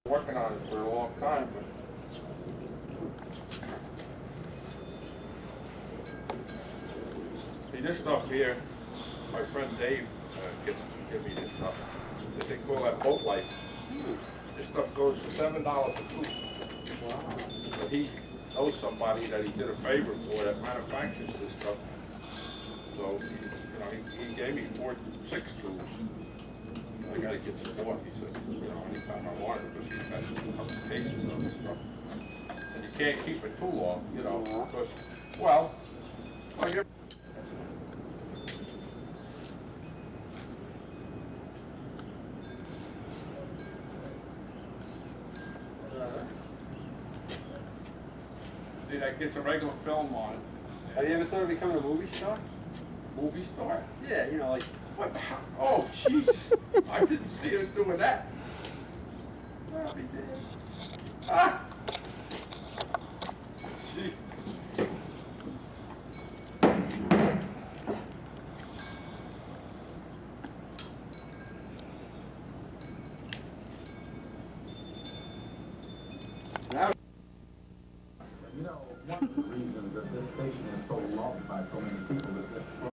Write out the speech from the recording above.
Working on it for a long time, but see this stuff here, my friend Dave gets to give me this stuff. They call that boat life. This stuff goes for $7 a tooth. Wow. But he knows somebody that he did a favor for that manufactures this stuff. So he gave me 6 tools. I gotta get some more. He said, anytime I want it, because he's got a couple cases of this stuff. And you can't keep it too long, because, well, you're see, that gets a regular film on it. Have you ever thought of becoming a movie star? Movie star? Yeah, like... What the hell? Oh, Jesus. I didn't see him doing that. I'll be dead. Ah! Gee. One of the reasons that this station is so loved by so many people is that